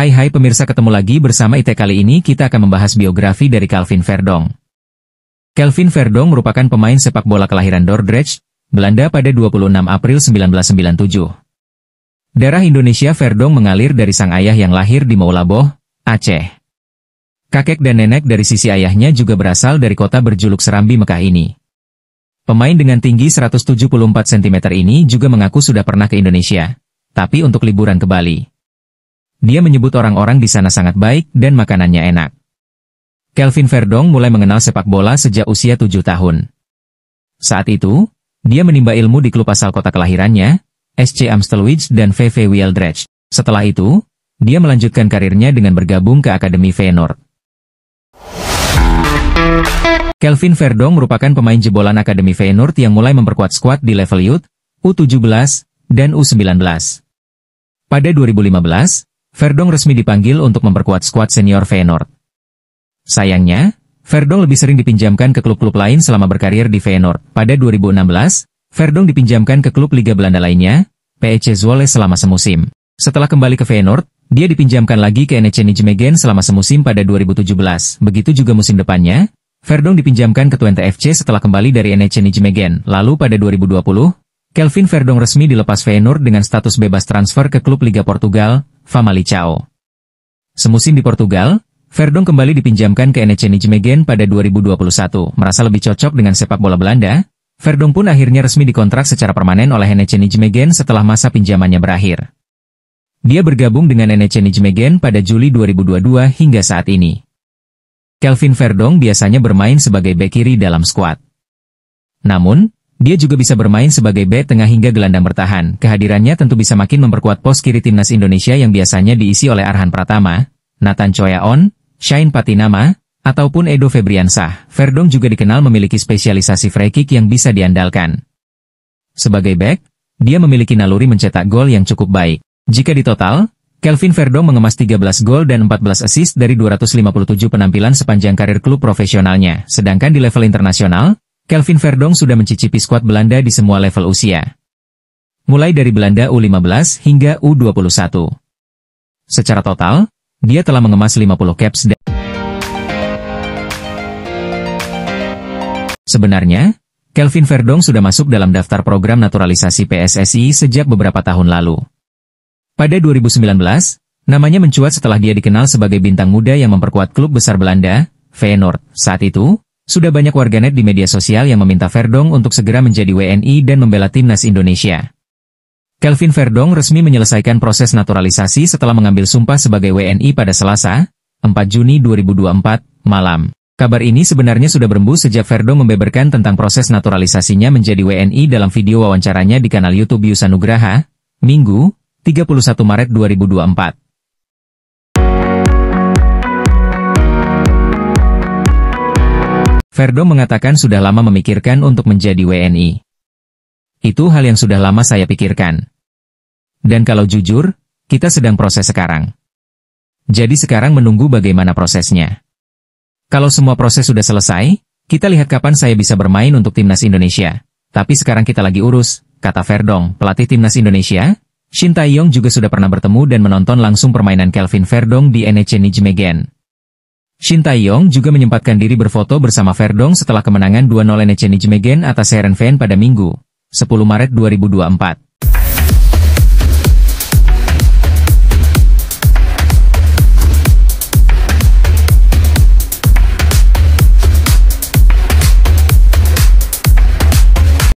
Hai pemirsa, ketemu lagi bersama IT. Kali ini kita akan membahas biografi dari Calvin Verdonk. Calvin Verdonk merupakan pemain sepak bola kelahiran Dordrecht, Belanda pada 26 April 1997. Darah Indonesia Verdonk mengalir dari sang ayah yang lahir di Moulaboh, Aceh. Kakek dan nenek dari sisi ayahnya juga berasal dari kota berjuluk Serambi Mekah ini. Pemain dengan tinggi 174 cm ini juga mengaku sudah pernah ke Indonesia, tapi untuk liburan ke Bali. Dia menyebut orang-orang di sana sangat baik dan makanannya enak. Calvin Verdonk mulai mengenal sepak bola sejak usia 7 tahun. Saat itu, dia menimba ilmu di klub asal kota kelahirannya, SC Amstelveen dan VV Wieldrecht. Setelah itu, dia melanjutkan karirnya dengan bergabung ke Akademi Feyenoord. Calvin Verdonk merupakan pemain jebolan Akademi Feyenoord yang mulai memperkuat skuad di level youth, U17, dan U19. Pada 2015, Verdonk resmi dipanggil untuk memperkuat skuad senior Feyenoord. Sayangnya, Verdonk lebih sering dipinjamkan ke klub-klub lain selama berkarir di Feyenoord. Pada 2016, Verdonk dipinjamkan ke klub Liga Belanda lainnya, PEC Zwolle selama semusim. Setelah kembali ke Feyenoord, dia dipinjamkan lagi ke NEC Nijmegen selama semusim pada 2017. Begitu juga musim depannya, Verdonk dipinjamkan ke Twente FC setelah kembali dari NEC Nijmegen. Lalu pada 2020, Calvin Verdonk resmi dilepas Feyenoord dengan status bebas transfer ke klub Liga Portugal, Famalicão. Semusim di Portugal, Verdonk kembali dipinjamkan ke NEC Nijmegen pada 2021. Merasa lebih cocok dengan sepak bola Belanda, Verdonk pun akhirnya resmi dikontrak secara permanen oleh NEC Nijmegen setelah masa pinjamannya berakhir. Dia bergabung dengan NEC Nijmegen pada Juli 2022 hingga saat ini. Calvin Verdonk biasanya bermain sebagai bek kiri dalam skuad. Namun, dia juga bisa bermain sebagai bek tengah hingga gelandang bertahan. Kehadirannya tentu bisa makin memperkuat pos kiri timnas Indonesia yang biasanya diisi oleh Arhan Pratama, Nathan Choyaon, Shane Patinama, ataupun Edo Febriansah. Verdonk juga dikenal memiliki spesialisasi free kick yang bisa diandalkan. Sebagai bek, dia memiliki naluri mencetak gol yang cukup baik. Jika ditotal, Calvin Verdonk mengemas 13 gol dan 14 assist dari 257 penampilan sepanjang karir klub profesionalnya. Sedangkan di level internasional, Calvin Verdonk sudah mencicipi skuad Belanda di semua level usia. Mulai dari Belanda U15 hingga U21. Secara total, dia telah mengemas 50 caps. Sebenarnya, Calvin Verdonk sudah masuk dalam daftar program naturalisasi PSSI sejak beberapa tahun lalu. Pada 2019, namanya mencuat setelah dia dikenal sebagai bintang muda yang memperkuat klub besar Belanda, Feyenoord. Saat itu, sudah banyak warganet di media sosial yang meminta Verdonk untuk segera menjadi WNI dan membela timnas Indonesia. Calvin Verdonk resmi menyelesaikan proses naturalisasi setelah mengambil sumpah sebagai WNI pada Selasa, 4 Juni 2024, malam. Kabar ini sebenarnya sudah berembus sejak Verdonk membeberkan tentang proses naturalisasinya menjadi WNI dalam video wawancaranya di kanal YouTube Yus Anugraha, Minggu, 31 Maret 2024. Verdonk mengatakan sudah lama memikirkan untuk menjadi WNI. Itu hal yang sudah lama saya pikirkan. Dan kalau jujur, kita sedang proses sekarang. Jadi sekarang menunggu bagaimana prosesnya. Kalau semua proses sudah selesai, kita lihat kapan saya bisa bermain untuk timnas Indonesia. Tapi sekarang kita lagi urus, kata Verdonk. Pelatih timnas Indonesia, Shin Tae-yong juga sudah pernah bertemu dan menonton langsung permainan Calvin Verdonk di NEC Nijmegen. Shin Tae-yong juga menyempatkan diri berfoto bersama Verdonk setelah kemenangan 2-0 NEC Nijmegen atas Heerenveen pada Minggu, 10 Maret 2024.